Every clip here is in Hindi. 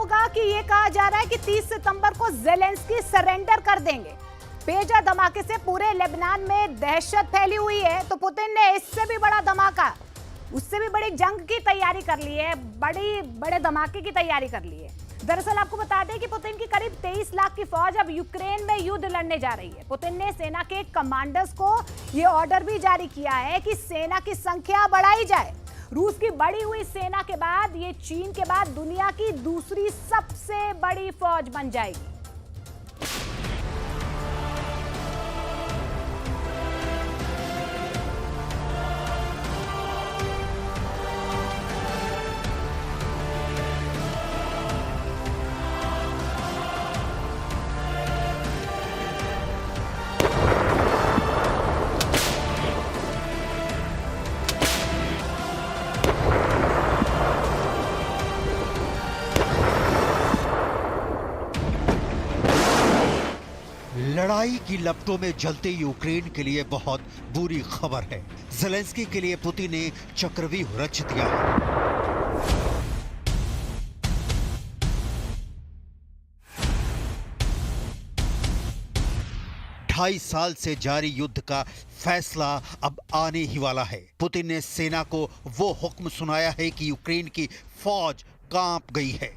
होगा कि ये कहा जा रहा है कि 30 सितंबर को ज़ेलेंस्की सरेंडर कर देंगे। पेजर धमाके से पूरे लेबनान में दहशत फैली हुई है, तो पुतिन ने इससे भी बड़ा धमाका, उससे भी बड़ी जंग की तैयारी कर ली है, बड़े धमाके की तैयारी कर ली है। दरअसल आपको बता दें कि पुतिन की करीब 23 लाख की फौज अब यूक्रेन में युद्ध लड़ने जा रही है। पुतिन ने सेना के कमांडर्स को यह ऑर्डर भी जारी किया है कि सेना की संख्या बढ़ाई जाए। रूस की बढ़ी हुई सेना के बाद ये चीन के बाद दुनिया की दूसरी सबसे बड़ी फौज बन जाएगी। लड़ाई की लपटों में जलते यूक्रेन के लिए बहुत बुरी खबर है। ज़ेलेंस्की के लिए पुतिन ने चक्रव्यूह रच दिया है। ढाई साल से जारी युद्ध का फैसला अब आने ही वाला है। पुतिन ने सेना को वो हुक्म सुनाया है कि यूक्रेन की फौज कांप गई है।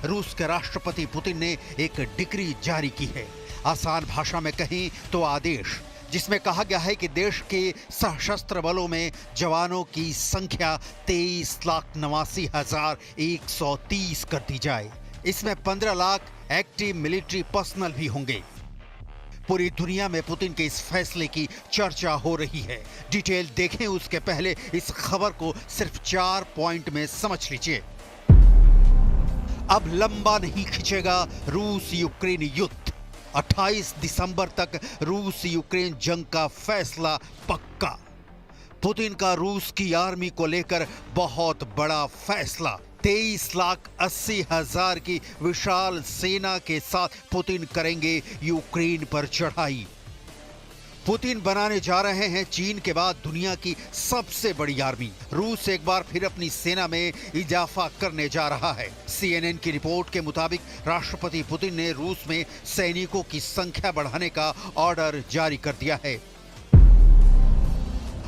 रूस के राष्ट्रपति पुतिन ने एक डिक्री जारी की है, आसान भाषा में कहें तो आदेश, जिसमें कहा गया है कि देश के सशस्त्र बलों में जवानों की संख्या 23,89,130 कर दी जाए। इसमें 15 लाख एक्टिव मिलिट्री पर्सनल भी होंगे। पूरी दुनिया में पुतिन के इस फैसले की चर्चा हो रही है। डिटेल देखें उसके पहले इस खबर को सिर्फ 4 पॉइंट में समझ लीजिए। अब लंबा नहीं खिंचेगा रूस यूक्रेन युद्ध। 28 दिसंबर तक रूस यूक्रेन जंग का फैसला पक्का। पुतिन का रूस की आर्मी को लेकर बहुत बड़ा फैसला। 23,80,000 की विशाल सेना के साथ पुतिन करेंगे यूक्रेन पर चढ़ाई। पुतिन बनाने जा रहे हैं चीन के बाद दुनिया की सबसे बड़ी आर्मी। रूस एक बार फिर अपनी सेना में इजाफा करने जा रहा है। CNN की रिपोर्ट के मुताबिक राष्ट्रपति पुतिन ने रूस में सैनिकों की संख्या बढ़ाने का ऑर्डर जारी कर दिया है।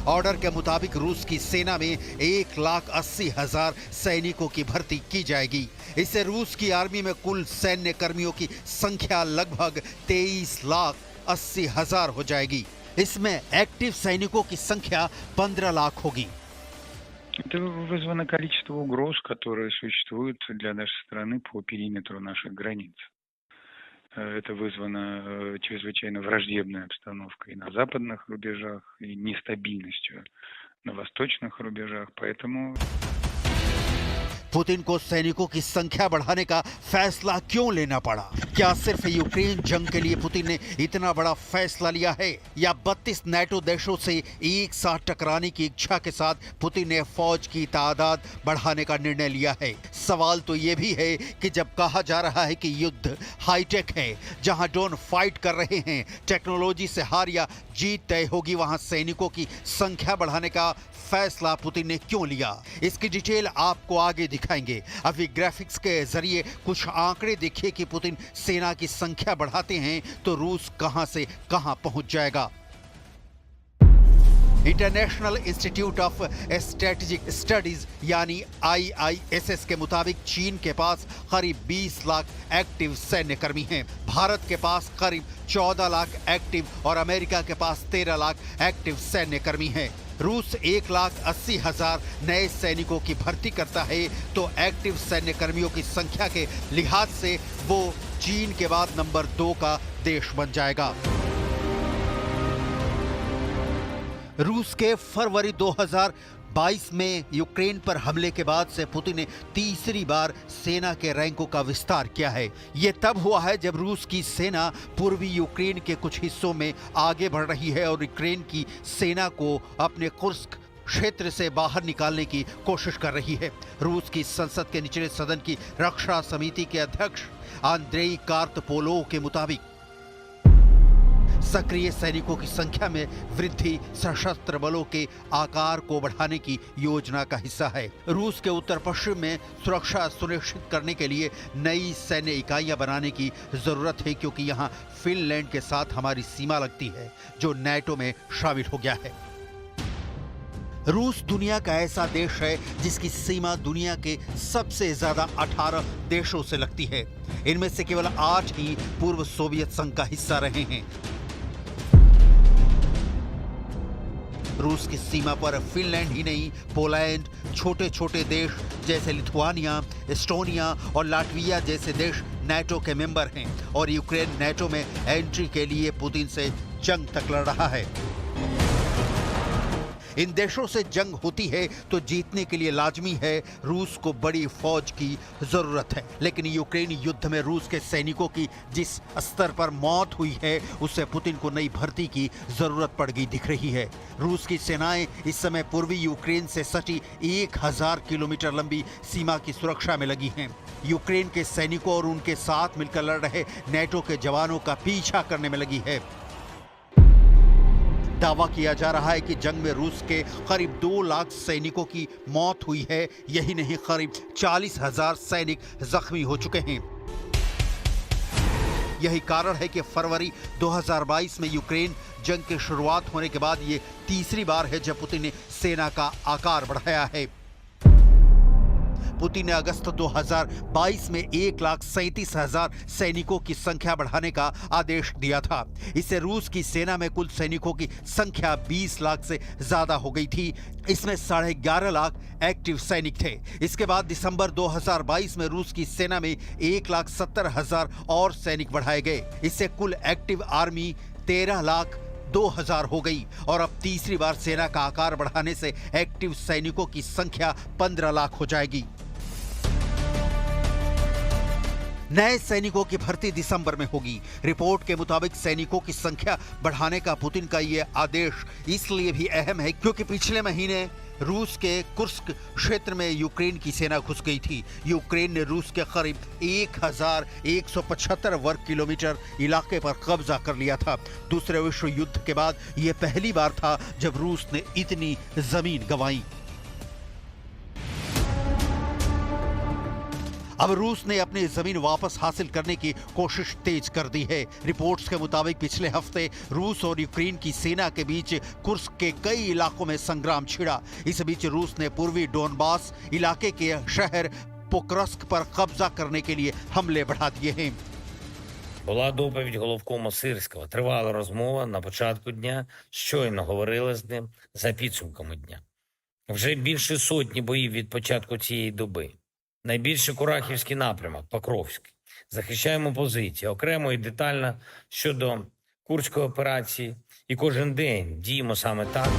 ऑर्डर के मुताबिक रूस की सेना में 1,80,000 सैनिकों की भर्ती की जाएगी। इससे रूस की आर्मी में कुल सैन्य कर्मियों की संख्या लगभग 23,80,000 हो जाएगी। इसमें एक्टिव सैनिकों की संख्या 15 लाख होगी। Это вызвано количество угроз, которые существуют для нашей страны по периметру наших границ. Это вызвано чрезвычайно враждебной обстановкой на западных рубежах и нестабильностью на восточных рубежах, поэтому... पुतिन को सैनिकों की संख्या बढ़ाने का फैसला क्यों लेना पड़ा? क्या सिर्फ यूक्रेन जंग के लिए पुतिन ने इतना बड़ा फैसला लिया है, या 32 नाटो देशों से एक साथ टकराने की इच्छा के साथ पुतिन ने फौज की तादाद बढ़ाने का निर्णय लिया है? सवाल तो ये भी है कि जब कहा जा रहा है कि युद्ध हाईटेक है, जहां ड्रोन फाइट कर रहे हैं, टेक्नोलॉजी से हार या जीत तय होगी, वहां सैनिकों की संख्या बढ़ाने का फैसला पुतिन ने क्यों लिया? इसकी डिटेल आपको आगे दिखाएंगे। अभी ग्राफिक्स के जरिए कुछ आंकड़े देखिए कि पुतिन सेना की संख्या बढ़ाते हैं तो रूस कहां से कहां पहुंच जाएगा। International institute of strategic studies यानी IISS के मुताबिक चीन के पास करीब 20 लाख एक्टिव सैन्य कर्मी हैं। भारत के पास करीब 14 लाख एक्टिव और अमेरिका के पास 13 लाख एक्टिव सैन्य कर्मी हैं। रूस 1,80,000 नए सैनिकों की भर्ती करता है तो एक्टिव सैन्य कर्मियों की संख्या के लिहाज से वो चीन के बाद नंबर 2 का देश बन जाएगा। रूस के फरवरी 2022 में यूक्रेन पर हमले के बाद से पुतिन ने तीसरी बार सेना के रैंकों का विस्तार किया है। यह तब हुआ है जब रूस की सेना पूर्वी यूक्रेन के कुछ हिस्सों में आगे बढ़ रही है और यूक्रेन की सेना को अपने कुर्स्क क्षेत्र से बाहर निकालने की कोशिश कर रही है। रूस की संसद के निचले सदन की रक्षा समिति के अध्यक्ष आंद्रेई कार्पोलोव के मुताबिक सक्रिय सैनिकों की संख्या में वृद्धि सशस्त्र बलों के आकार को बढ़ाने की योजना का हिस्सा है। रूस के उत्तर पश्चिम में सुरक्षा सुनिश्चित करने के लिए नई सैन्य इकाइयां बनाने की जरूरत है, क्योंकि यहां फिनलैंड के साथ हमारी सीमा लगती है, जो नाटो में शामिल हो गया है। रूस दुनिया का ऐसा देश है जिसकी सीमा दुनिया के सबसे ज्यादा 18 देशों से लगती है। इनमें से केवल 8 ही पूर्व सोवियत संघ का हिस्सा रहे हैं। रूस की सीमा पर फिनलैंड ही नहीं, पोलैंड, छोटे छोटे देश जैसे लिथुआनिया, एस्टोनिया और लाटविया जैसे देश नाटो के मेंबर हैं, और यूक्रेन नाटो में एंट्री के लिए पुतिन से जंग तक लड़ रहा है। इन देशों से जंग होती है तो जीतने के लिए लाजमी है रूस को बड़ी फौज की जरूरत है। लेकिन यूक्रेन युद्ध में रूस के सैनिकों की जिस स्तर पर मौत हुई है, उससे पुतिन को नई भर्ती की जरूरत पड़ गई दिख रही है। रूस की सेनाएं इस समय पूर्वी यूक्रेन से सटी 1000 किलोमीटर लंबी सीमा की सुरक्षा में लगी हैं। यूक्रेन के सैनिकों और उनके साथ मिलकर लड़ रहे नाटो के जवानों का पीछा करने में लगी है। दावा किया जा रहा है कि जंग में रूस के करीब 2 लाख सैनिकों की मौत हुई है। यही नहीं, करीब 40,000 सैनिक जख्मी हो चुके हैं। यही कारण है कि फरवरी 2022 में यूक्रेन जंग की शुरुआत होने के बाद ये तीसरी बार है जब पुतिन ने सेना का आकार बढ़ाया है। पुतिन ने अगस्त 2022 में 1,37,000 सैनिकों की संख्या बढ़ाने का आदेश दिया था। इससे रूस की सेना में कुल सैनिकों की संख्या 20 लाख से ज्यादा हो गई थी। इसमें 11.5 लाख एक्टिव सैनिक थे। इसके बाद दिसंबर 2022 में रूस की सेना में 1,70,000 और सैनिक बढ़ाए गए। इससे कुल एक्टिव आर्मी 13,02,000 हो गई, और अब तीसरी बार सेना का आकार बढ़ाने से एक्टिव सैनिकों की संख्या 15 लाख हो जाएगी। नए सैनिकों की भर्ती दिसंबर में होगी। रिपोर्ट के मुताबिक सैनिकों की संख्या बढ़ाने का पुतिन का यह आदेश इसलिए भी अहम है क्योंकि पिछले महीने रूस के कुर्स्क क्षेत्र में यूक्रेन की सेना घुस गई थी। यूक्रेन ने रूस के करीब 1175 वर्ग किलोमीटर इलाके पर कब्जा कर लिया था। दूसरे विश्व युद्ध के बाद यह पहली बार था जब रूस ने इतनी जमीन गंवाई। अब रूस ने अपनी जमीन वापस हासिल करने की कोशिश तेज कर दी है। रिपोर्ट्स के मुताबिक पिछले हफ्ते रूस और यूक्रेन की सेना के बीच कुर्स्क के कई इलाकों में संग्राम छिड़ा। इस बीच रूस ने पूर्वी डोनबास इलाके के शहर पोक्रस्क पर कब्जा करने के लिए हमले बढ़ा दिए हैं। Була доповідь головкому Сирського. Тривала розмова на початку дня. Щойно говорили з ним за підсумками дня. Вже більше сотні боїв від початку цієї доби. Найбільше Курахівський напрямок, Покровський. Захищаємо позиції окремо і детально щодо Курської операції. І кожен день діємо саме так.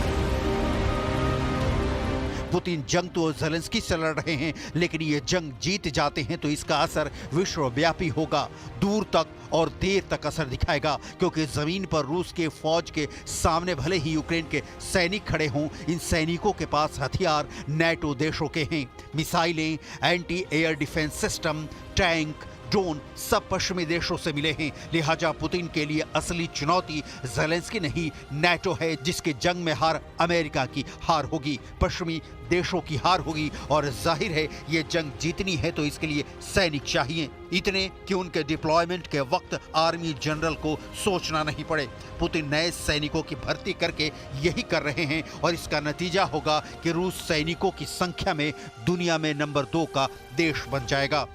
पुतिन जंग तो ज़ेलेंस्की से लड़ रहे हैं, लेकिन ये जंग जीत जाते हैं तो इसका असर विश्वव्यापी होगा, दूर तक और देर तक असर दिखाएगा, क्योंकि जमीन पर रूस के फौज के सामने भले ही यूक्रेन के सैनिक खड़े हों, इन सैनिकों के पास हथियार नाटो देशों के हैं। मिसाइलें, anti air defence system, tank, drone सब पश्चिमी देशों से मिले हैं। लिहाजा पुतिन के लिए असली चुनौती ज़ेलेंस्की नहीं, नाटो है, जिसके जंग में हार अमेरिका की हार होगी, पश्चिमी देशों की हार होगी। और जाहिर है ये जंग जीतनी है तो इसके लिए सैनिक चाहिए, इतने कि उनके डिप्लॉयमेंट के वक्त आर्मी जनरल को सोचना नहीं पड़े। पुतिन नए सैनिकों की भर्ती करके यही कर रहे हैं, और इसका नतीजा होगा कि रूस सैनिकों की संख्या में दुनिया में नंबर 2 का देश बन जाएगा।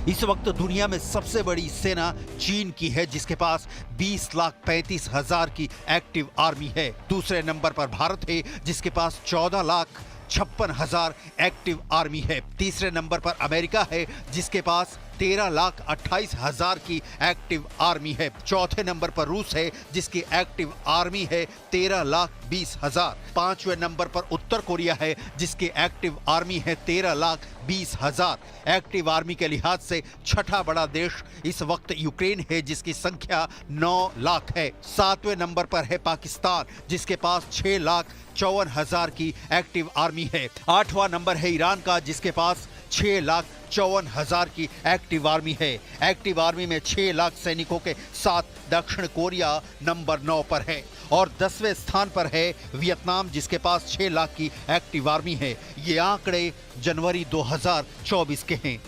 इस वक्त दुनिया में सबसे बड़ी सेना चीन की है, जिसके पास 20,35,000 की एक्टिव आर्मी है। दूसरे नंबर पर भारत है, जिसके पास 14,56,000 एक्टिव आर्मी है। तीसरे नंबर पर अमेरिका है, जिसके पास 13,28,000 की एक्टिव आर्मी है। चौथे नंबर पर रूस है, जिसकी एक्टिव आर्मी है 13,20,000। पांचवें नंबर पर उत्तर कोरिया है, जिसकी एक्टिव आर्मी है 13,20,000। एक्टिव आर्मी के लिहाज से छठा बड़ा देश इस वक्त यूक्रेन है, जिसकी संख्या 9 लाख है। सातवें नंबर पर है पाकिस्तान, जिसके पास 6,54,000 की एक्टिव आर्मी है। आठवां नंबर है ईरान का, जिसके पास 6,54,000 की एक्टिव आर्मी है। एक्टिव आर्मी में 6 लाख सैनिकों के साथ दक्षिण कोरिया नंबर 9 पर है और 10वें स्थान पर है वियतनाम, जिसके पास 6 लाख की एक्टिव आर्मी है। ये आंकड़े जनवरी 2024 के हैं।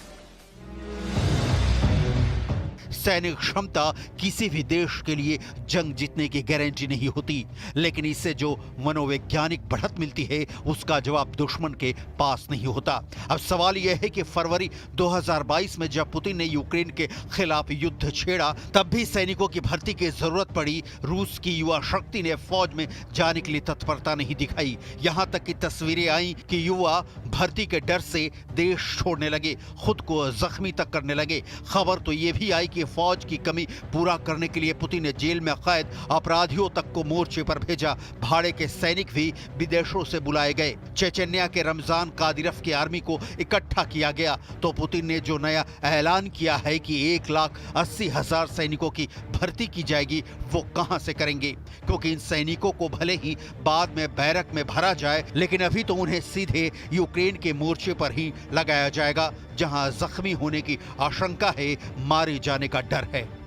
सैनिक क्षमता किसी भी देश के लिए जंग जीतने की गारंटी नहीं होती, लेकिन इससे जो मनोवैज्ञानिक बढ़त मिलती है उसका जवाब दुश्मन के पास नहीं होता। अब सवाल यह है कि फरवरी 2022 में जब पुतिन ने यूक्रेन के खिलाफ युद्ध छेड़ा, तब भी सैनिकों की भर्ती की जरूरत पड़ी। रूस की युवा शक्ति ने फौज में जाने के लिए तत्परता नहीं दिखाई। यहां तक की तस्वीरें आई कि युवा भर्ती के डर से देश छोड़ने लगे, खुद को जख्मी तक करने लगे। खबर तो यह भी आई कि फौज की कमी पूरा करने के लिए पुतिन ने जेल में कैद अपराधियों तक को मोर्चे पर भेजा। भाड़े के सैनिक भी विदेशों से बुलाए गए। चेचन्या के रमजान कादिरफ की आर्मी को इकट्ठा किया गया। तो पुतिन ने जो नया ऐलान किया है कि 1,80,000 सैनिकों की भर्ती की जाएगी, वो कहां से करेंगे? क्योंकि इन सैनिकों को भले ही बाद में बैरक में भरा जाए, लेकिन अभी तो उन्हें सीधे यूक्रेन के मोर्चे पर ही लगाया जाएगा, जहां जख्मी होने की आशंका है, मारे जाने का डर है।